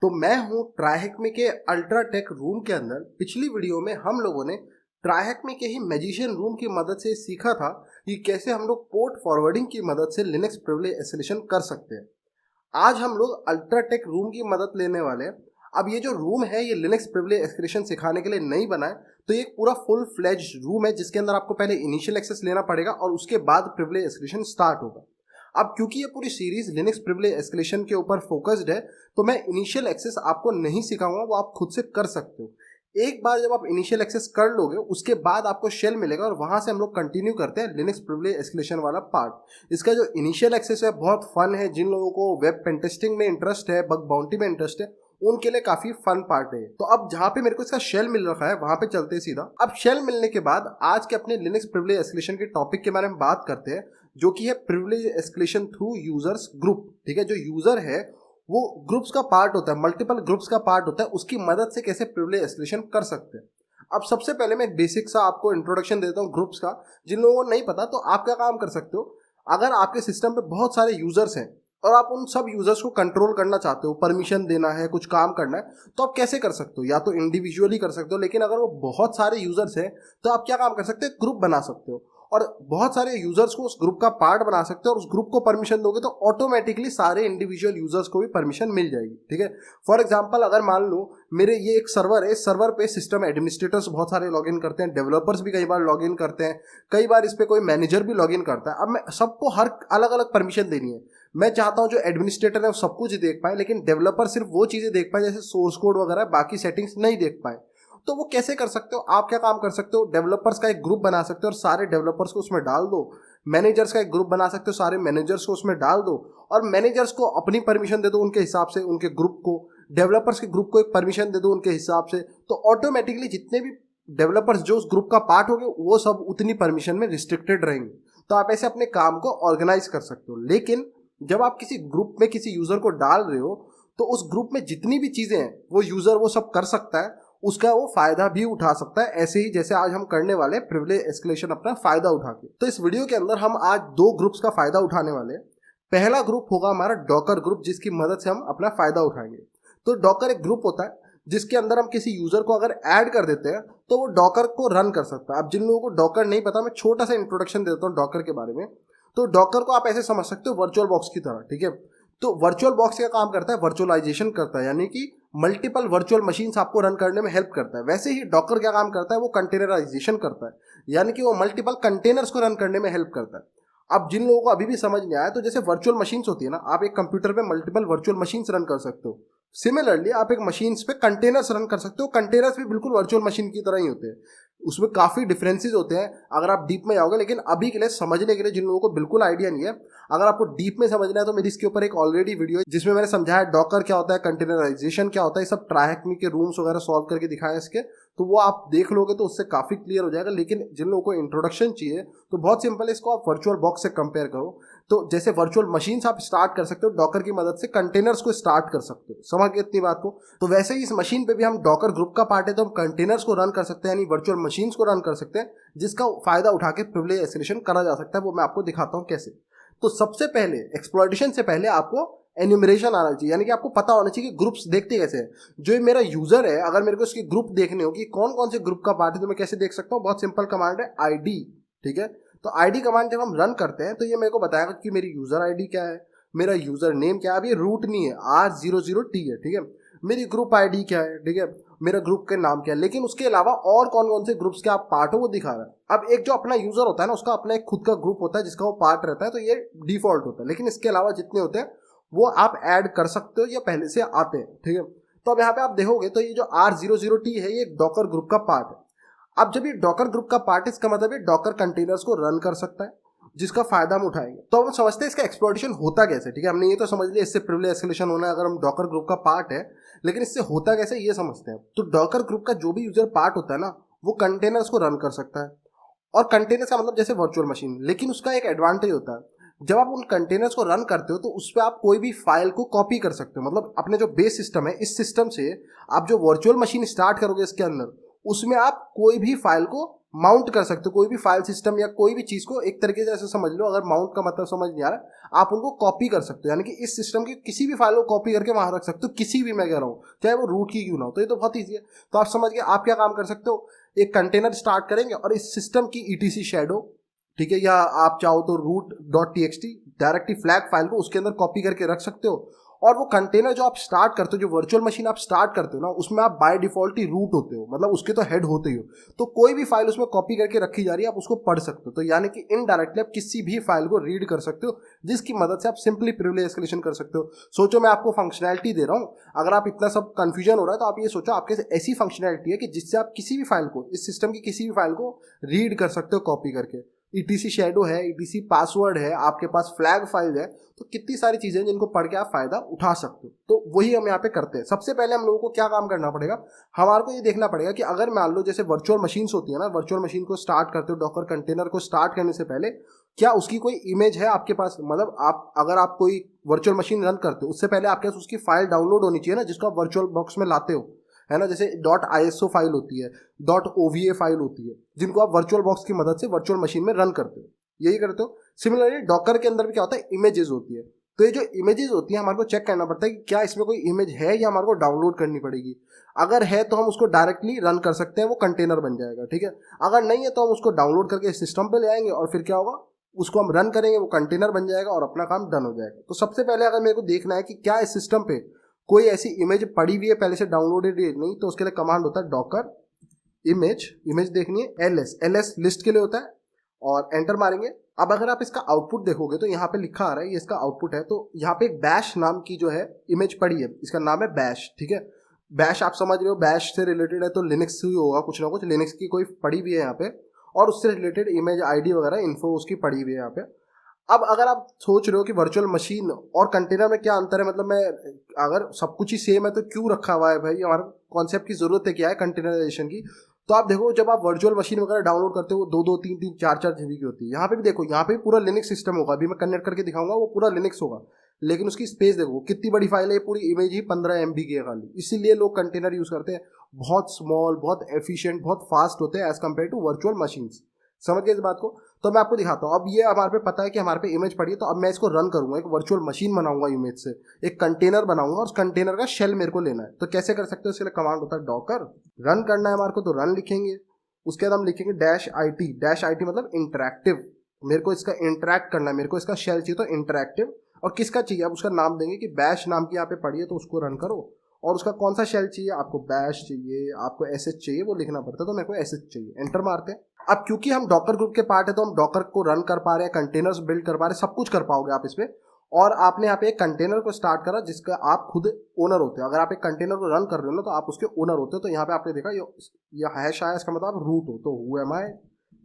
तो मैं हूँ ट्राइहेक्मी के अल्ट्राटेक रूम के अंदर। पिछली वीडियो में हम लोगों ने ट्राइहेक्मी के ही मैजिशियन रूम की मदद से सीखा था कि कैसे हम लोग पोर्ट फॉरवर्डिंग की मदद से लिनक्स प्रिविलेज एस्केलेशन कर सकते हैं। आज हम लोग अल्ट्राटेक रूम की मदद लेने वाले हैं। अब ये जो रूम है ये लिनक्स प्रिविलेज एस्केलेशन सिखाने के लिए नहीं बना है, तो ये एक पूरा फुल फ्लेज रूम है जिसके अंदर आपको पहले इनिशियल एक्सेस लेना पड़ेगा और उसके बाद प्रिविलेज एस्केलेशन स्टार्ट होगा। अब क्योंकि ये पूरी सीरीज लिनक्स प्रिविलेज एस्केलेशन के ऊपर फोकस्ड है, तो मैं इनिशियल एक्सेस आपको नहीं सिखाऊंगा, वो आप खुद से कर सकते हो। एक बार जब आप इनिशियल एक्सेस कर लोगे उसके बाद आपको शेल मिलेगा और वहां से हम लोग कंटिन्यू करते हैं लिनक्स प्रिविलेज एस्केलेशन वाला पार्ट। इसका जो इनिशियल एक्सेस है बहुत फन है। जिन लोगों को वेब पेन टेस्टिंग में इंटरेस्ट है, बग बाउंटी में इंटरेस्ट है, उनके लिए काफी फन पार्ट है। तो अब जहां पे मेरे को इसका शेल मिल रखा है वहां पे चलते हैं सीधा। अब शेल मिलने के बाद आज के अपने लिनक्स प्रिविलेज एस्केलेशन के टॉपिक के बारे में बात करते हैं, जो कि है privilege escalation through users group. ठीक है, जो यूजर है वो ग्रुप्स का पार्ट होता है, मल्टीपल ग्रुप्स का पार्ट होता है, उसकी मदद से कैसे प्रिविलेज एस्केलेशन कर सकते हैं। अब सबसे पहले मैं एक बेसिक सा आपको इंट्रोडक्शन देता हूँ ग्रुप्स का। जिन लोगों को नहीं पता तो आप क्या काम कर सकते हो, अगर आपके सिस्टम पे बहुत सारे यूजर्स हैं और आप उन सब यूजर्स को कंट्रोल करना चाहते हो, परमिशन देना है, कुछ काम करना है, तो आप कैसे कर सकते हो? या तो इंडिविजुअली कर सकते हो, लेकिन अगर वो बहुत सारे यूजर्स हैं तो आप क्या काम कर सकते हो, ग्रुप बना सकते हो और बहुत सारे यूजर्स को उस ग्रुप का पार्ट बना सकते हो और उस ग्रुप को परमिशन दोगे तो ऑटोमेटिकली सारे इंडिविजुअल यूजर्स को भी परमिशन मिल जाएगी। ठीक है, फॉर एग्जांपल अगर मान लो मेरे ये एक सर्वर है, इस सर्वर पे सिस्टम एडमिनिस्ट्रेटर्स बहुत सारे लॉगिन करते हैं, डेवलपर्स भी कई बार लॉगिन करते हैं, कई बार इस पे कोई मैनेजर भी लॉगिन करता है। अब मैं सबको हर अलग अलग परमिशन देनी है। मैं चाहता हूं जो एडमिनिस्ट्रेटर है वो सब कुछ देख पाए, लेकिन डेवलपर सिर्फ वो चीजें देख पाए जैसे सोर्स कोड वगैरह, बाकी सेटिंग्स नहीं देख पाए। तो वो कैसे कर सकते हो? आप क्या काम कर सकते हो, डेवलपर्स का एक ग्रुप बना सकते हो और सारे डेवलपर्स को उसमें डाल दो। मैनेजर्स का एक ग्रुप बना सकते हो, सारे मैनेजर्स को उसमें डाल दो और मैनेजर्स को अपनी परमिशन दे दो उनके हिसाब से, उनके ग्रुप को। डेवलपर्स के ग्रुप को एक परमिशन दे दो उनके हिसाब से। तो ऑटोमेटिकली जितने भी डेवलपर्स जो उस ग्रुप का पार्ट होंगे वो सब उतनी परमिशन में रिस्ट्रिक्टेड रहेंगे। तो आप ऐसे अपने काम को ऑर्गेनाइज कर सकते हो। लेकिन जब आप किसी ग्रुप में किसी यूजर को डाल रहे हो तो उस ग्रुप में जितनी भी चीजें हैं वो यूजर वो सब कर सकता है, उसका वो फायदा भी उठा सकता है, ऐसे ही जैसे आज हम करने वाले प्रिविलेज एस्केलेशन अपना फायदा उठा के। तो इस वीडियो के अंदर हम आज दो ग्रुप्स का फायदा उठाने वाले हैं। पहला ग्रुप होगा हमारा डॉकर ग्रुप, जिसकी मदद से हम अपना फायदा उठाएंगे। तो डॉकर एक ग्रुप होता है जिसके अंदर हम किसी यूजर को अगर ऐड कर देते हैं तो वो डॉकर को रन कर सकता है। अब जिन लोगों को डॉकर नहीं पता, मैं छोटा सा इंट्रोडक्शन देता हूँ डॉकर के बारे में। तो डॉकर को आप ऐसे समझ सकते हो वर्चुअल बॉक्स की तरह। ठीक है, तो वर्चुअल बॉक्स क्या काम करता है, वर्चुअलाइजेशन करता है, यानी कि मल्टीपल वर्चुअल मशीन्स आपको रन करने में हेल्प करता है। वैसे ही डॉकर क्या काम करता है, वो कंटेनराइजेशन करता है, यानी कि वो मल्टीपल कंटेनर्स को रन करने में हेल्प करता है। अब जिन लोगों को अभी भी समझ नहीं आया, तो जैसे वर्चुअल मशीन्स होती है ना, आप एक कंप्यूटर पे मल्टीपल वर्चुअल मशीन्स रन कर सकते हो। सिमिलरली आप एक मशीन्स पे कंटेनर्स रन कर सकते हो। कंटेनर्स भी बिल्कुल वर्चुअल मशीन की तरह ही होते हैं, उसमें काफ़ी डिफरेंसेस होते हैं अगर आप डीप में जाओगे। लेकिन अभी के लिए समझने के लिए जिन लोगों को बिल्कुल आइडिया नहीं है, अगर आपको डीप में समझना है तो मेरी इसके ऊपर एक ऑलरेडी वीडियो है जिसमें मैंने समझाया डॉकर क्या होता है, कंटेनराइजेशन क्या होता है, ये सब ट्राइहेक्मी के रूम्स वगैरह सॉल्व करके दिखाया इसके। तो वो आप देख लोगे तो उससे काफ़ी क्लियर हो जाएगा। लेकिन जिन लोगों को इंट्रोडक्शन चाहिए तो बहुत सिंपल है, इसको आप वर्चुअल बॉक्स से कंपेयर करो। तो जैसे वर्चुअल मशीन्स आप स्टार्ट कर सकते हो, डॉकर की मदद से कंटेनर्स को स्टार्ट कर सकते हो। समझ गए इतनी बात को? तो वैसे ही इस मशीन पे भी हम डॉकर ग्रुप का पार्ट है तो हम कंटेनर्स को रन कर सकते हैं, यानी वर्चुअल मशीन्स को रन कर सकते हैं, जिसका फायदा उठा के प्रिविलेज एस्केलेशन करा जा सकता है। वो मैं आपको दिखाता हूँ कैसे। तो सबसे पहले एक्सप्लॉइटेशन से पहले आपको एन्यूमरेशन आना चाहिए, यानी कि आपको पता होना चाहिए कि ग्रुप्स देखते कैसे हैं। जो ये मेरा यूजर है, अगर मेरे को इसकी ग्रुप देखने हो कि कौन कौन से ग्रुप का पार्ट है, तो मैं कैसे देख सकता हूँ? बहुत सिंपल कमांड है ID। ठीक है, तो ID कमांड जब हम रन करते हैं तो ये मेरे को बताएगा कि मेरी यूजर ID क्या है, मेरा यूजर नेम क्या है। अब ये रूट नहीं है, R00T है। ठीक है, मेरी ग्रुप ID क्या है, ठीक है, मेरा ग्रुप के नाम क्या है। लेकिन उसके अलावा और कौन कौन से ग्रुप्स के आप पार्ट हो वो दिखा रहा है। अब एक जो अपना यूजर होता है ना, उसका अपना एक खुद का ग्रुप होता है जिसका वो पार्ट रहता है, तो ये डिफॉल्ट होता है। लेकिन इसके अलावा जितने होते हैं वो आप ऐड कर सकते हो या पहले से आते हैं। ठीक है, तो अब यहाँ पे आप देखोगे तो ये जो R00T है ये डॉकर ग्रुप का पार्ट है। अब जब ये डॉकर ग्रुप का पार्ट है, इसका मतलब ये डॉकर कंटेनर्स को रन कर सकता है, जिसका फायदा हम उठाएंगे। तो हम समझते हैं इसका एक्सप्लॉइटेशन होता कैसे। ठीक है, हमने ये तो समझ लिया इससे प्रिविलेज एस्केलेशन होना है अगर हम डॉकर ग्रुप का पार्ट है, लेकिन इससे होता कैसे ये समझते हैं। तो डॉकर ग्रुप का जो भी यूजर पार्ट होता है ना, वो कंटेनर्स को रन कर सकता है। और कंटेनर्स का मतलब जैसे वर्चुअल मशीन, लेकिन उसका एक एडवांटेज होता है, जब आप उन कंटेनर्स को रन करते हो तो उस पर आप कोई भी फाइल को कॉपी कर सकते हो। मतलब अपने जो बेस सिस्टम है, इस सिस्टम से आप जो वर्चुअल मशीन स्टार्ट करोगे इसके अंदर, उसमें आप कोई भी फाइल को माउंट कर सकते हो कोई भी फाइल सिस्टम या कोई भी चीज़ को। एक तरीके से ऐसे समझ लो, अगर माउंट का मतलब समझ नहीं आ रहा, आप उनको कॉपी कर सकते हो, यानी कि इस सिस्टम की किसी भी फाइल को कॉपी करके वहां रख सकते हो, किसी भी, मैं कह रहा हूँ चाहे वो रूट की क्यों ना हो। तो ये तो बहुत ईजी है। तो आप समझ गए आप क्या काम कर सकते हो। एक कंटेनर स्टार्ट करेंगे और इस सिस्टम की ईटीसी शैडो, ठीक है, या आप चाहो तो root dot T X T directly flag file को उसके अंदर कॉपी करके रख सकते हो। और वो कंटेनर जो आप स्टार्ट करते हो, जो वर्चुअल मशीन आप स्टार्ट करते हो ना, उसमें आप बाय डिफॉल्ट ही रूट होते हो, मतलब उसके तो हेड होते ही हो। तो कोई भी फाइल उसमें कॉपी करके रखी जा रही है, आप उसको पढ़ सकते हो। तो यानी कि इनडायरेक्टली आप किसी भी फाइल को रीड कर सकते हो, जिसकी मदद से आप सिंपली प्रिविलेज एस्केलेशन कर सकते हो। सोचो मैं आपको फंक्शनैलिटी दे रहा हूँ, अगर आप इतना सब कंफ्यूजन हो रहा है तो आप ये सोचो आपके ऐसी फंक्शनैलिटी है कि जिससे आप किसी भी फाइल को, इस सिस्टम की किसी भी फाइल को रीड कर सकते हो कॉपी करके। ईटीसी शैडो है, ईटीसी पासवर्ड है, आपके पास फ्लैग फाइल है, तो कितनी सारी चीजें जिनको पढ़ के आप फायदा उठा सकते हो। तो वही हम यहाँ पे करते हैं। सबसे पहले हम लोगों को क्या काम करना पड़ेगा, हमारे को ये देखना पड़ेगा कि अगर मान लो जैसे वर्चुअल मशीन्स होती है ना, वर्चुअल मशीन को स्टार्ट करते हो, डॉकर कंटेनर को स्टार्ट करने से पहले क्या उसकी कोई इमेज है आपके पास। मतलब आप अगर आप कोई वर्चुअल मशीन रन करते हो, उससे पहले आपके पास उसकी फाइल डाउनलोड होनी चाहिए ना, जिसको आप वर्चुअल बॉक्स में लाते हो, है ना। जैसे डॉट ISO फाइल होती है, डॉट OVA फाइल होती है, जिनको आप वर्चुअल बॉक्स की मदद से वर्चुअल मशीन में रन करते हो, यही करते हो। सिमिलरली डॉकर के अंदर भी क्या होता है, इमेजेस होती है। तो ये जो इमेजेस होती है, हमारे को चेक करना पड़ता है कि क्या इसमें कोई इमेज है या हमारे को डाउनलोड करनी पड़ेगी। अगर है तो हम उसको डायरेक्टली रन कर सकते हैं, वो कंटेनर बन जाएगा, ठीक है। अगर नहीं है तो हम उसको डाउनलोड करके सिस्टम पे ले आएंगे और फिर क्या होगा, उसको हम रन करेंगे, वो कंटेनर बन जाएगा और अपना काम डन हो जाएगा। तो सबसे पहले अगर मेरे को देखना है कि क्या इस सिस्टम पे कोई ऐसी इमेज पड़ी हुई है पहले से डाउनलोडेड है नहीं, तो उसके लिए कमांड होता है डॉकर इमेज देखनी है, एलएस लिस्ट के लिए होता है, और एंटर मारेंगे। अब अगर आप इसका आउटपुट देखोगे तो यहाँ पे लिखा आ रहा है, ये इसका आउटपुट है। तो यहाँ पे एक बैश नाम की जो है इमेज पड़ी है, इसका नाम है बैश, ठीक है। बैश आप समझ रहे हो, बैश से रिलेटेड है तो लिनक्स ही होगा, कुछ ना कुछ लिनक्स की कोई पड़ी हुई है यहाँ पे, और उससे रिलेटेड इमेज ID वगैरह इन्फो उसकी पड़ी हुई है यहाँ पे। अब अगर आप सोच रहे हो कि वर्चुअल मशीन और कंटेनर में क्या अंतर है, मतलब मैं अगर सब कुछ ही सेम है तो क्यों रखा हुआ है भाई, हमारे कॉन्सेप्ट की जरूरत है क्या है कंटेनराइजेशन की। तो आप देखो जब आप वर्चुअल मशीन वगैरह डाउनलोड करते हो, 2-2, 3-3, 4-4 GB की होती है। यहाँ पे भी देखो, यहाँ पे भी पूरा लिनक्स सिस्टम होगा, अभी मैं कनेक्ट करके दिखाऊंगा, वो पूरा लिनक्स होगा, लेकिन उसकी स्पेस देखो कितनी बड़ी फाइल है, पूरी इमेज ही 15 MB की है खाली। इसीलिए लोग कंटेनर यूज करते हैं, बहुत स्मॉल, बहुत एफिशिएंट, बहुत फास्ट होते हैं as compare to virtual machines. समझ गए इस बात को। तो मैं आपको दिखाता हूँ। अब ये हमारे पे पता है कि हमारे पे इमेज पड़ी है, तो अब मैं इसको रन करूंगा, एक वर्चुअल मशीन बनाऊंगा इमेज से, एक कंटेनर बनाऊंगा, और उस कंटेनर का शेल मेरे को लेना है। तो कैसे कर सकते हो, इसके लिए कमांड होता है डॉकर रन करना है हमारे को, तो रन लिखेंगे, उसके बाद हम लिखेंगे -IT मतलब इंटरैक्टिव, मेरे को इसका इंटरैक्ट करना है, मेरे को इसका शेल चाहिए, तो इंटरैक्टिव। और किसका चाहिए, आप उसका नाम देंगे कि बैश नाम की यहाँ पे पड़ी है, तो उसको रन करो। और उसका कौन सा शेल चाहिए, आपको बैश चाहिए, आपको SH चाहिए, वो लिखना पड़ता है, तो मेरे को SH चाहिए, एंटर मारते हैं। अब क्योंकि हम डॉकर ग्रुप के पार्ट है, तो हम डॉकर को रन कर पा रहे हैं, कंटेनर्स बिल्ड कर पा रहे हैं, सब कुछ कर पाओगे आप इसमें। और आपने यहाँ पे एक कंटेनर को स्टार्ट करा जिसका आप खुद ओनर होते हो। अगर आप एक कंटेनर को रन कर रहे हो ना, तो आप उसके ओनर होते हो। तो यहाँ पे आपने देखा ये हैश आया, इसका मतलब आप रूट हो, तो हु एम आई,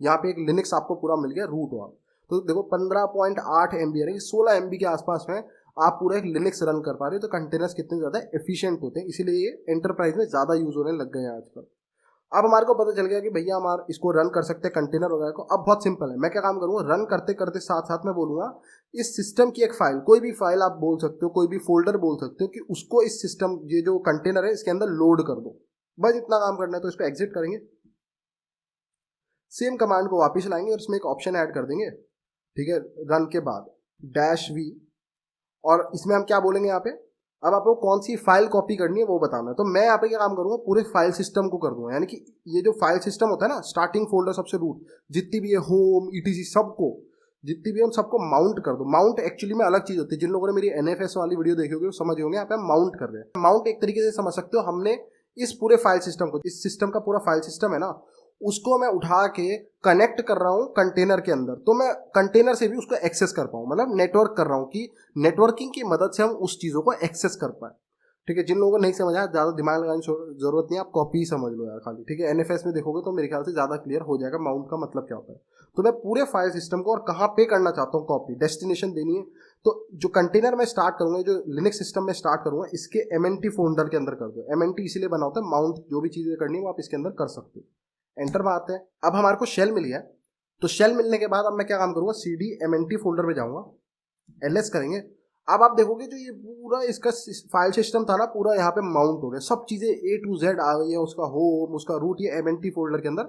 यहाँ पे एक लिनक्स आपको पूरा मिल गया, रूट हो आप। तो देखो 15.8 MB यानी 16 MB के आसपास में आप पूरा एक लिनक्स रन कर पा रहे हो। तो कंटेनर्स कितने ज़्यादा एफिशिएंट होते हैं, इसीलिए ये एंटरप्राइज में ज़्यादा यूज होने लग गए हैं आजकल। अब हमारे को पता चल गया कि भैया हमारा इसको रन कर सकते हैं कंटेनर वगैरह को। अब बहुत सिंपल है, मैं क्या काम करूँगा, रन करते करते साथ साथ में बोलूँगा इस सिस्टम की एक फाइल, कोई भी फाइल आप बोल सकते हो, कोई भी फोल्डर बोल सकते हो, कि उसको इस सिस्टम, ये जो कंटेनर है इसके अंदर लोड कर दो। बस इतना काम करना है। तो इसको एग्जिट करेंगे, सेम कमांड को वापस लाएंगे और इसमें एक ऑप्शन ऐड कर देंगे, ठीक है, रन के बाद -V, और इसमें हम क्या बोलेंगे यहाँ पे, अब आपको कौन सी फाइल कॉपी करनी है वो बताना है। तो मैं यहाँ पे क्या काम करूँगा, पूरे फाइल सिस्टम को कर दूंगा, यानी कि ये जो फाइल सिस्टम होता है ना, स्टार्टिंग फोल्डर सबसे रूट, जितनी भी है होम ETC, सबको जितनी भी, हम सबको माउंट कर दो। माउंट एक्चुअली में अलग चीज होती है, जिन लोगों ने मेरी NFS वाली वीडियो देखी होगी वो समझ होंगे, यहाँ पे हम माउंट कर रहे हैं। माउंट एक तरीके से समझ सकते हो, हमने इस पूरे फाइल सिस्टम को, इस सिस्टम का पूरा फाइल सिस्टम है ना, उसको मैं उठा के कनेक्ट कर रहा हूँ कंटेनर के अंदर, तो मैं कंटेनर से भी उसको एक्सेस कर पाऊँ, मतलब नेटवर्क कर रहा हूँ कि नेटवर्किंग की मदद से हम उस चीज़ों को एक्सेस कर पाए। ठीक है, जिन लोगों को नहीं समझा, ज़्यादा दिमाग लगाने की जरूरत नहीं है, आप कॉपी ही समझ लो यार खाली, ठीक है। NFS में देखोगे तो मेरे ख्याल से ज़्यादा क्लियर हो जाएगा माउंट का मतलब क्या होता है। तो मैं पूरे फाइल सिस्टम को और कहाँ पे करना चाहता हूँ कॉपी, डेस्टिनेशन देनी है, तो जो कंटेनर में स्टार्ट करूँगा, जो लिनक्स सिस्टम में स्टार्ट करूँगा, इसके MNT फोल्डर के अंदर कर दो। MNT इसीलिए बना होता है, माउंट जो भी चीज़ें करनी है वो आप इसके अंदर कर सकते हो। एंटर मारते हैं। अब हमारे को शेल मिल गया, तो शेल मिलने के बाद अब मैं क्या काम करूँगा, CD MNT फोल्डर में जाऊँगा, LS करेंगे। अब आप देखोगे जो ये पूरा इसका फाइल सिस्टम था ना, पूरा यहाँ पे माउंट हो गया, सब चीज़ें A to Z आ गई है, उसका होम, उसका रूट, ये MNT फोल्डर के अंदर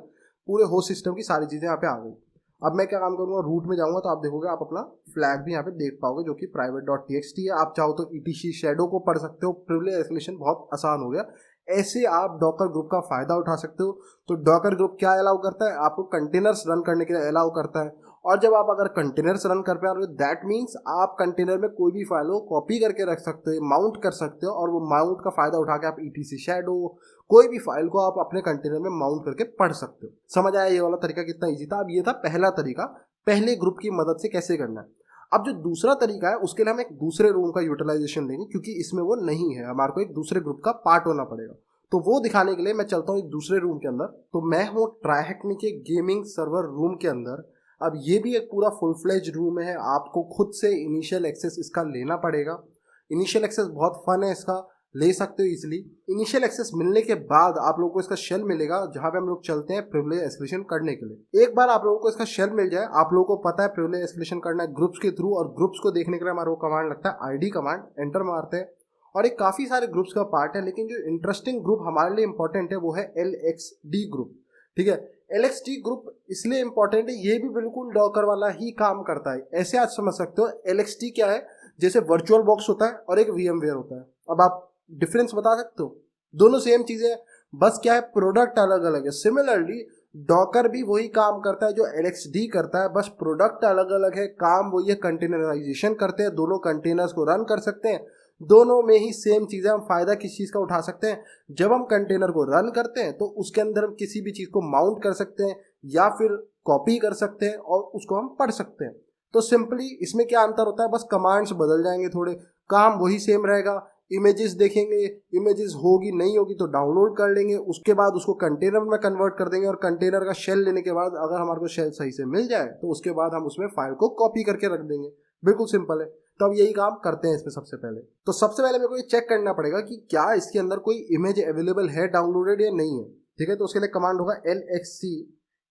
पूरे होस्ट सिस्टम की सारी चीज़ें यहाँ पे आ गई। अब मैं क्या काम करूँगा, रूट में जाऊँगा तो आप देखोगे आप अपना फ्लैग भी यहाँ पे देख पाओगे जो कि private.txt है। आप चाहो तो etc shadow को पढ़ सकते हो, प्रिविलेज एस्केलेशन बहुत आसान हो गया। ऐसे आप डॉकर ग्रुप का फायदा उठा सकते हो। तो डॉकर ग्रुप क्या अलाउ करता है, आपको कंटेनर्स रन करने के लिए अलाउ करता है। और जब आप अगर कंटेनर्स रन कर पा रहे हो दैट मीन्स आप कंटेनर में कोई भी फाइल हो कॉपी करके रख सकते हो, माउंट कर सकते हो, और वो माउंट का फायदा उठा के आप etc shadow कोई भी फाइल को आप अपने कंटेनर में माउंट करके पढ़ सकते हो। समझ आया ये वाला तरीका कितना ईजी था। अब ये था पहला तरीका, पहले ग्रुप की मदद से कैसे करना है। अब जो दूसरा तरीका है उसके लिए हम एक दूसरे रूम का यूटिलाइजेशन लेंगे, क्योंकि इसमें वो नहीं है, हमारे को एक दूसरे ग्रुप का पार्ट होना पड़ेगा। तो वो दिखाने के लिए मैं चलता हूँ एक दूसरे रूम के अंदर। तो मैं हूँ ट्राइहैकमी के गेमिंग सर्वर रूम के अंदर। अब ये भी एक पूरा फुल फ्लेज रूम है, आपको खुद से इनिशियल एक्सेस इसका लेना पड़ेगा। इनिशियल एक्सेस बहुत फन है इसका, ले सकते हो इजीली। इनिशियल एक्सेस मिलने के बाद आप लोगों को इसका शेल मिलेगा जहां पे हम लोग चलते हैं प्रिविलेज एस्केलेशन करने के लिए। एक बार आप लोगों को इसका शेल मिल जाए, आप लोगों को पता है प्रिविलेज एस्केलेशन करना है ग्रुप्स के थ्रू, और ग्रुप्स को देखने के लिए हमारे को कमांड लगता है ID कमांड, एंटर मारते हैं और एक काफ़ी सारे ग्रुप्स का पार्ट है। लेकिन जो इंटरेस्टिंग ग्रुप हमारे लिए इंपॉर्टेंट है वो है LXD ग्रुप। ठीक है, LXD ग्रुप इसलिए इंपॉर्टेंट है, ये भी बिल्कुल डॉकर वाला ही काम करता है। ऐसे आज समझ सकते हो LXD क्या है, जैसे वर्चुअल बॉक्स होता है और एक VMware होता है। अब आप डिफरेंस बता सकते हो, दोनों सेम चीज़ें हैं, बस क्या है प्रोडक्ट अलग अलग है। सिमिलरली डॉकर भी वही काम करता है जो LXD करता है, बस प्रोडक्ट अलग अलग है, काम वही है, कंटेनराइजेशन करते हैं, दोनों कंटेनर्स को रन कर सकते हैं। दोनों में ही सेम चीज़ है। हम फायदा किस चीज़ का उठा सकते हैं, जब हम कंटेनर को रन करते हैं तो उसके अंदर हम किसी भी चीज़ को माउंट कर सकते हैं या फिर कॉपी कर सकते हैं और उसको हम पढ़ सकते हैं। तो सिंपली इसमें क्या अंतर होता है, बस कमांड्स बदल जाएंगे थोड़े, काम वही सेम रहेगा। इमेजेस देखेंगे, इमेजेस होगी नहीं होगी तो डाउनलोड कर लेंगे, उसके बाद उसको कंटेनर में कन्वर्ट कर देंगे, और कंटेनर का शेल लेने के बाद अगर हमारे को शेल सही से मिल जाए तो उसके बाद हम उसमें फाइल को कॉपी करके रख देंगे। बिल्कुल सिंपल है। तो अब यही काम करते हैं इसमें। सबसे पहले तो मेरे को ये चेक करना पड़ेगा कि क्या इसके अंदर कोई इमेज अवेलेबल है डाउनलोडेड या नहीं है। ठीक है, तो उसके लिए कमांड होगा LXC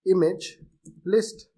इमेज लिस्ट,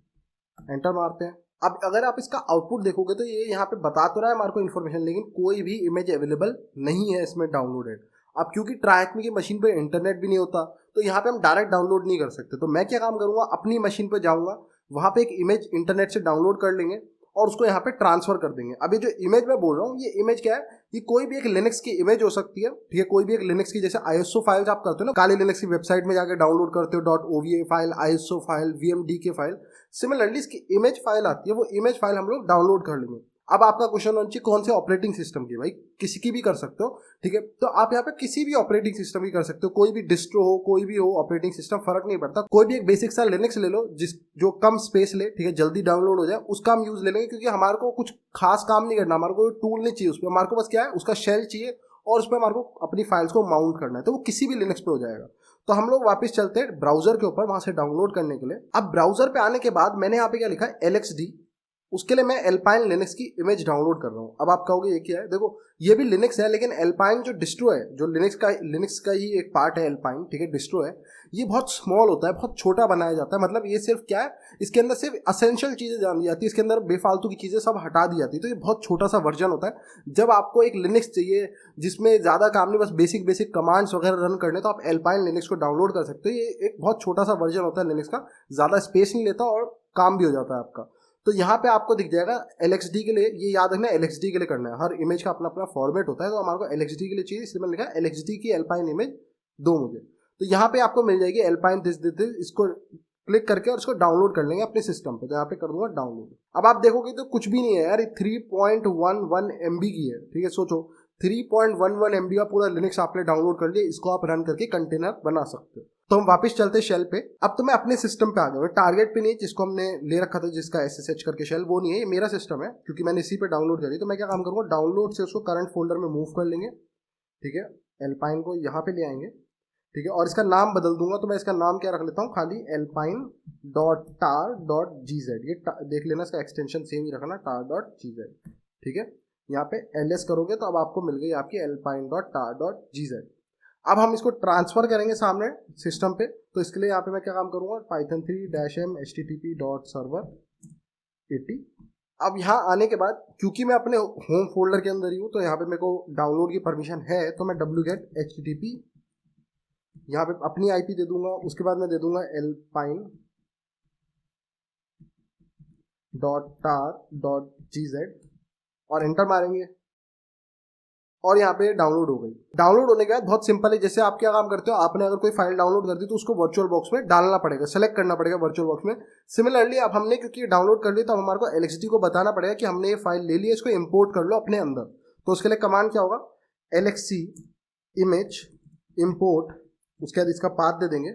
एंटर मारते हैं। अब अगर आप इसका आउटपुट देखोगे तो ये यहाँ पे बता तो रहा है हमारे को इन्फॉर्मेशन, लेकिन कोई भी इमेज अवेलेबल नहीं है इसमें डाउनलोडेड। अब क्योंकि ट्राइहैकमी की मशीन पे इंटरनेट भी नहीं होता तो यहाँ पे हम डायरेक्ट डाउनलोड नहीं कर सकते। तो मैं क्या काम करूँगा, अपनी मशीन पे जाऊँगा, वहाँ पे एक इमेज इंटरनेट से डाउनलोड कर लेंगे और उसको यहाँ पे ट्रांसफर कर देंगे। अब ये जो इमेज मैं बोल रहा हूँ, ये इमेज क्या है, ये कोई भी एक लिनक्स की इमेज हो सकती है। ठीक है, कोई भी एक लिनक्स की, जैसे ISO फाइल्स आप करते हो ना, काली लिनक्स की वेबसाइट में जाकर डाउनलोड करते हो .ova file, ISO file, VMDK file. Similarly इसकी इमेज फाइल आती है, वो इमेज फाइल हम लोग डाउनलोड कर लेंगे। अब आपका क्वेश्चन होना चाहिए कौन से ऑपरेटिंग सिस्टम की, भाई किसी की भी कर सकते हो। ठीक है, तो आप यहाँ पे किसी भी ऑपरेटिंग सिस्टम की कर सकते हो, कोई भी डिस्ट्रो हो, कोई भी हो ऑपरेटिंग सिस्टम, फर्क नहीं पड़ता। कोई भी एक बेसिक सा लिनक्स ले लो जो कम स्पेस ले, ठीक है, जल्दी डाउनलोड हो जाए, उसका हम यूज ले लेंगे, क्योंकि हमारे को कुछ खास काम नहीं करना, हमारे को टूल नहीं चाहिए उस पर, हमारे को बस क्या है उसका शेल चाहिए और उस पर हमारे को अपनी फाइल्स को माउंट करना है, तो वो किसी भी लिनक्स पे हो जाएगा। तो हम लोग वापस चलते हैं ब्राउजर के ऊपर, वहां से डाउनलोड करने के लिए। अब ब्राउजर पे आने के बाद मैंने यहाँ पे क्या लिखा है LXD, उसके लिए मैं एल्पाइन लिनक्स की इमेज डाउनलोड कर रहा हूँ। अब आप कहोगे ये क्या है, देखो ये भी लिनक्स है, लेकिन एल्पाइन जो डिस्ट्रो है, जो लिनक्स का ही एक पार्ट है एल्पाइन, ठीक है, डिस्ट्रो है, ये बहुत स्मॉल होता है, बहुत छोटा बनाया जाता है। मतलब ये सिर्फ क्या है, इसके अंदर सिर्फ असेंशियल चीज़ें जान दी जाती है, इसके अंदर बेफालतू की चीज़ें सब हटा दी जाती है। तो ये बहुत छोटा सा वर्जन होता है। जब आपको एक लिनक्स चाहिए जिसमें ज़्यादा काम नहीं, बस बेसिक बेसिक कमांड्स वगैरह रन करने, तो आप एल्पाइन लिनक्स को डाउनलोड कर सकते हो। ये एक बहुत छोटा सा वर्जन होता है लिनक्स का, ज़्यादा स्पेस नहीं लेता और काम भी हो जाता है आपका। तो यहाँ पे आपको दिख जाएगा LXD के लिए, ये याद रखना LXD के लिए करना है, हर इमेज का अपना अपना फॉर्मेट होता है। तो हमारे को LXD के लिए चाहिए, इसलिए मैंने लिखा LXD की एल्पाइन इमेज दो मुझे। तो यहाँ पे आपको मिल जाएगी एल्पाइन दिस, इसको क्लिक करके और इसको डाउनलोड कर लेंगे अपने सिस्टम पे। तो यहाँ पे कर दूंगा डाउनलोड। अब आप देखोगे तो कुछ भी नहीं है यार, 3.11 MB की है। ठीक है, सोचो 3.11 MB का पूरा लिनक्स आपने डाउनलोड कर लिया, इसको आप रन करके कंटेनर बना सकते हो। तो हम वापस चलते शेल पे। अब तो मैं अपने सिस्टम पे आ गया, टारगेट पे नहीं जिसको हमने ले रखा था, जिसका SSH करके शेल, वो नहीं है, ये मेरा सिस्टम है क्योंकि मैंने इसी पे डाउनलोड करी। तो मैं क्या काम करूँगा, डाउनलोड से उसको करंट फोल्डर में मूव कर लेंगे। ठीक है, एल्पाइन को यहाँ पे ले आएंगे। ठीक है, और इसका नाम बदल दूंगा। तो मैं इसका नाम क्या रख लेता हूँ, खाली alpine.tar.gz। ये देख लेना, इसका एक्सटेंशन सेम ही रखना, tar.gz। ठीक है, यहाँ पे ls करोगे तो अब आपको मिल गई आपकी alpine.tar.gz। अब हम इसको ट्रांसफर करेंगे सामने सिस्टम पे। तो इसके लिए यहाँ पे मैं क्या काम करूँगा, python3-m http.server 80। अब यहाँ आने के बाद क्योंकि मैं अपने होम फोल्डर के अंदर ही हूँ, तो यहाँ पे मेरे को डाउनलोड की परमिशन है, तो मैं wget http यहाँ पे अपनी आईपी दे दूंगा, उसके बाद मैं दे दूंगा alpine.tar.gz और एंटर मारेंगे और यहाँ पे डाउनलोड हो गई। डाउनलोड होने के बाद बहुत सिंपल है, जैसे आप क्या काम करते हो, आपने अगर कोई फाइल डाउनलोड कर दी तो उसको वर्चुअल बॉक्स में डालना पड़ेगा, सेलेक्ट करना पड़ेगा वर्चुअल बॉक्स में। सिमिलरली अब हमने क्योंकि डाउनलोड कर ली तो हमारे को LXD को बताना पड़ेगा कि हमने ये फाइल ले ली है, इसको इंपोर्ट कर लो अपने अंदर। तो उसके लिए कमांड क्या होगा, LXC इमेज इंपोर्ट, उसके बाद इसका पाथ दे देंगे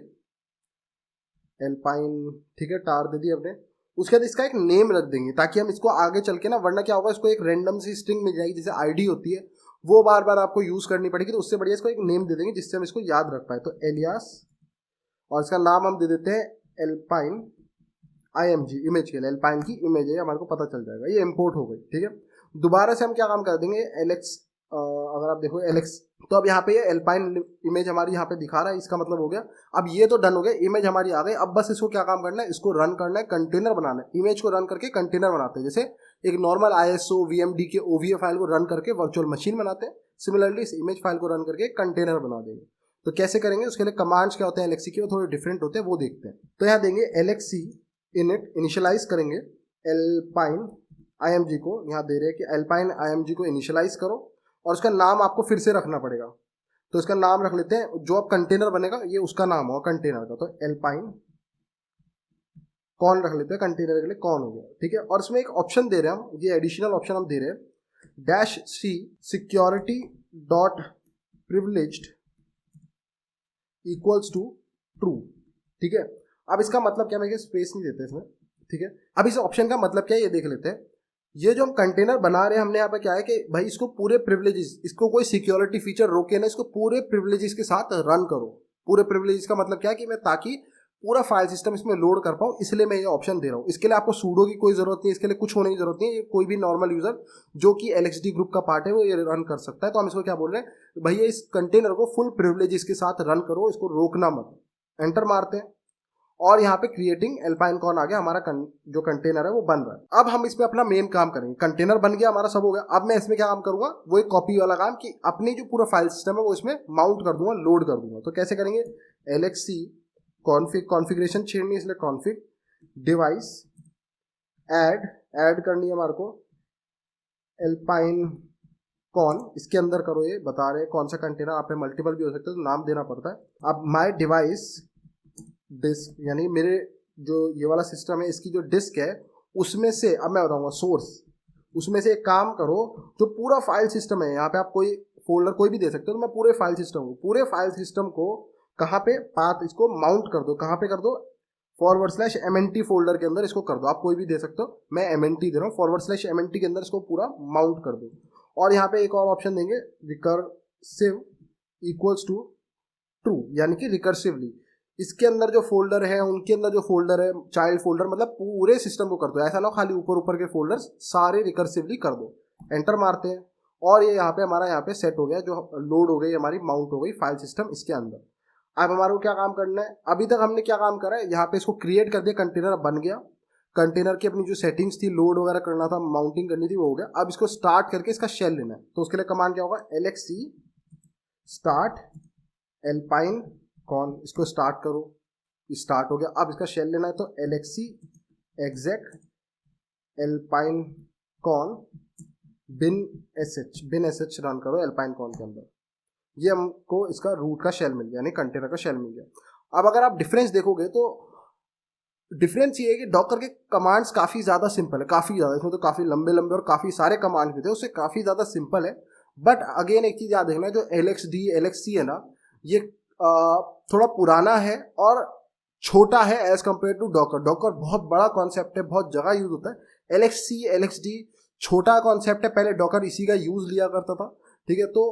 एल्पाइन, ठीक है, टार दे दिया अपने। उसके बाद इसका एक नेम रख देंगे ताकि हम इसको आगे चल के ना, वरना क्या होगा, इसको एक रैंडम सी स्ट्रिंग मिल जाएगी जैसे आईडी होती है, वो बार बार आपको यूज करनी पड़ेगी। तो उससे बढ़िया इसको एक नेम दे देंगे जिससे हम इसको याद रख पाए। तो एलियास, और इसका नाम हम दे देते हैं एल्पाइन IMG, इमेज के लिए एल्पाइन की इमेज है, हमारे को पता चल जाएगा। ये इंपोर्ट हो गई, ठीक है। दोबारा से हम क्या काम कर देंगे, अगर आप देखो LX, तो अब यहाँ पे ये एल्पाइन इमेज हमारी यहाँ पे दिखा रहा है, इसका मतलब हो गया। अब ये तो डन हो गया, इमेज हमारी आ गई। अब बस इसको क्या काम करना है, इसको रन करना है, कंटेनर बनाना है। इमेज को रन करके कंटेनर बनाते हैं, जैसे एक नॉर्मल ISO VMD के OVA फाइल को रन करके वर्चुअल मशीन बनाते हैं, सिमिलरली इस इमेज फाइल को रन करके कंटेनर बना देंगे। तो कैसे करेंगे, उसके लिए कमांड्स क्या होते हैं LXC के, वो थोड़े डिफरेंट होते हैं, वो देखते हैं। तो यहाँ देंगे LXC init, इनिशियलाइज करेंगे एल्पाइन IMG को, यहाँ दे रहे हैं कि एल्पाइन IMG को इनिशियलाइज करो, और उसका नाम आपको फिर से रखना पड़ेगा। तो इसका नाम रख लेते हैं, जो अब कंटेनर बनेगा ये उसका नाम होगा कंटेनर का, तो एल्पाइन कॉन रख लेते हैं, कंटेनर के लिए कॉन हो गया, ठीक है। और इसमें एक ऑप्शन दे रहे हैं हम, ये एडिशनल ऑप्शन हम दे रहे हैं, -C security dot privileged equals to true, ठीक है। अब इसका मतलब क्या, मैं स्पेस नहीं देते इसमें, ठीक है। अब इस ऑप्शन का मतलब क्या है ये देख लेते हैं। ये जो हम कंटेनर बना रहे हैं, हमने यहाँ पे क्या है कि भाई इसको पूरे प्रिविलेजेस, इसको कोई सिक्योरिटी फीचर रोके ना, इसको पूरे प्रिविलेजेस के साथ रन करो। पूरे प्रिविलेजेस का मतलब क्या है कि मैं ताकि पूरा फाइल सिस्टम इसमें लोड कर पाऊँ, इसलिए मैं ये ऑप्शन दे रहा हूँ। इसके लिए आपको सूडो की कोई जरूरत नहीं है, इसके लिए कुछ होने की जरूरत नहीं है। ये कोई भी नॉर्मल यूजर जो कि LXD ग्रुप का पार्ट है वो ये रन कर सकता है। तो हम इसको क्या बोल रहे हैं, भैया इस कंटेनर को फुल प्रिविलेजेस के साथ रन करो, इसको रोकना मत। एंटर मारते हैं और यहाँ पे क्रिएटिंग एल्पाइन कॉन आ गया, हमारा जो कंटेनर है वो बन रहा है। अब हम इसमें अपना मेन काम करेंगे, कंटेनर बन गया हमारा, सब हो गया। अब मैं इसमें क्या काम करूंगा, वो एक कॉपी वाला काम कि अपनी जो पूरा फाइल सिस्टम है वो इसमें माउंट कर दूंगा, लोड कर दूंगा। तो कैसे करेंगे, LXC कॉन्फ़िगरेशन छेड़नी, इसलिए कॉन्फ़िग डिवाइस ऐड करनी है हमारे को एल्पाइन कॉन, इसके अंदर करो, ये बता रहे हैं कौन सा कंटेनर, आप पे मल्टीपल भी हो सकते हैं तो नाम देना पड़ता है। अब माई डिवाइस डिस्क, यानी मेरे जो ये वाला सिस्टम है इसकी जो डिस्क है उसमें से, अब मैं बताऊंगा सोर्स, उसमें से एक काम करो, जो पूरा फाइल सिस्टम है, यहाँ पे आप कोई फोल्डर कोई भी दे सकते हो, तो मैं पूरे फाइल सिस्टम को कहाँ पे पाथ, इसको माउंट कर दो, कहाँ पे कर दो, /MNT फोल्डर के अंदर इसको कर दो। आप कोई भी दे सकते हो, मैं MNT दे रहा हूँ, /MNT के अंदर इसको पूरा माउंट कर दो। और यहाँ पे एक और ऑप्शन देंगे, रिकर्सिव इक्वल्स टू ट्रू, यानी कि रिकर्सिवली इसके अंदर जो फोल्डर है, उनके अंदर जो फोल्डर है, चाइल्ड फोल्डर, मतलब पूरे सिस्टम को कर दो। ऐसा ना खाली ऊपर ऊपर के फोल्डर्स, सारे रिकर्सिवली कर दो। एंटर मारते हैं और ये यहाँ पे हमारा यहाँ पे सेट हो गया, जो लोड हो गई हमारी, माउंट हो गई फाइल सिस्टम इसके अंदर। अब हमारे को क्या काम करना है, अभी तक हमने क्या काम करा है, यहाँ पे इसको क्रिएट कर दिया, कंटेनर बन गया, कंटेनर की अपनी जो सेटिंग्स थी, लोड वगैरह करना था, माउंटिंग करनी थी, वो हो गया। अब इसको स्टार्ट करके इसका शेल लेना है, तो उसके लिए कमांड क्या होगा, LXC स्टार्ट एल्पाइन कॉन, इसको स्टार्ट करो, स्टार्ट हो गया। अब इसका शेल लेना है, तो LXC exec alpine con bin sh run करो एल्पाइन कॉन के अंदर। ये हमको इसका रूट का शेल मिल गया, यानी कंटेनर का शेल मिल गया। अब अगर आप डिफरेंस देखोगे तो डिफरेंस ये है कि डॉकर के कमांड्स काफ़ी ज़्यादा सिंपल है, काफ़ी ज़्यादा, इसमें तो काफ़ी लंबे लंबे और काफ़ी सारे कमांड्स भी थे, उससे काफ़ी ज़्यादा सिंपल है। बट अगेन एक चीज़ याद रखना, जो LXC है ना, ये थोड़ा पुराना है और छोटा है as compare to Docker. Docker बहुत बड़ा कॉन्सेप्ट है, बहुत जगह यूज होता है। LXD छोटा कॉन्सेप्ट है, पहले डॉकर इसी का यूज लिया करता था, ठीक है। तो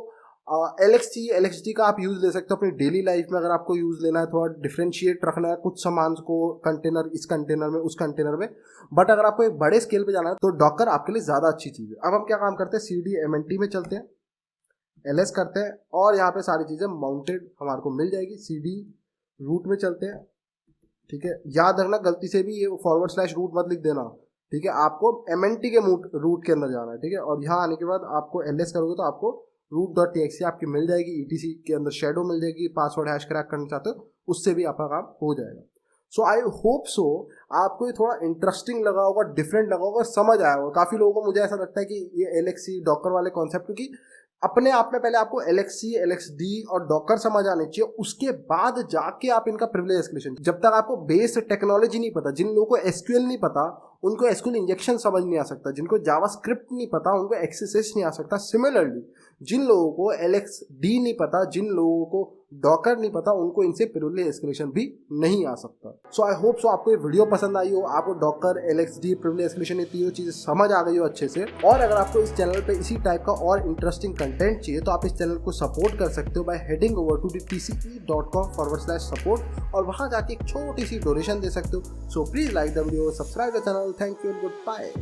LXD का आप यूज ले सकते हो अपनी डेली लाइफ में, अगर आपको यूज लेना है, थोड़ा डिफ्रेंशिएट रखना है कुछ सामान को, कंटेनर इस कंटेनर में, उस कंटेनर में। बट अगर आपको एक बड़े स्केल पे जाना है तो डॉकर आपके लिए ज़्यादा अच्छी चीज़ है। अब हम क्या काम करते हैं, CD/MNT में चलते हैं, LS करते हैं और यहाँ पे सारी चीज़ें माउंटेड हमारे को मिल जाएगी। CD रूट में चलते हैं, ठीक है। याद रखना गलती से भी ये /रूट मत लिख देना, ठीक है। आपको MNT के रूट के अंदर जाना है, ठीक है। और यहाँ आने के बाद आपको LS करोगे तो आपको root.txt आपकी मिल जाएगी, etc के अंदर शेडो मिल जाएगी, पासवर्ड हैश क्रैक करना चाहते हो उससे भी आपका काम हो जाएगा। सो आई होप सो आपको ये थोड़ा इंटरेस्टिंग लगा होगा, डिफरेंट लगा होगा, समझ आया होगा। काफ़ी लोगों को मुझे ऐसा लगता है कि ये LXC डॉकर वाले कॉन्सेप्ट, क्योंकि अपने आप में पहले आपको LXC, LXD और डॉकर समझ आने चाहिए, उसके बाद जाके आप इनका प्रिविलेज एस्केलेशन। जब तक आपको बेस टेक्नोलॉजी नहीं पता, जिन लोगों को SQL नहीं पता उनको SQL इंजेक्शन समझ नहीं आ सकता, जिनको जावास्क्रिप्ट नहीं पता उनको XSS नहीं आ सकता। सिमिलरली जिन लोगों को LXD नहीं पता, जिन लोगों को डॉकर नहीं पता, उनको इनसे प्रिविलेज एस्केलेशन भी नहीं आ सकता। सो आई होप सो आपको ये वीडियो पसंद आई हो, आपको डॉकर, LXD, प्रिविलेज एस्केलेशन ये तीनों चीज़ें समझ आ गई हो अच्छे से। और अगर आपको इस चैनल पे इसी टाइप का और इंटरेस्टिंग कंटेंट चाहिए तो आप इस चैनल को सपोर्ट कर सकते हो bye heading over to tce.com/support और वहाँ जाके एक छोटी सी डोनेशन दे सकते हो। So please like the video, subscribe the channel. Thank you and good bye.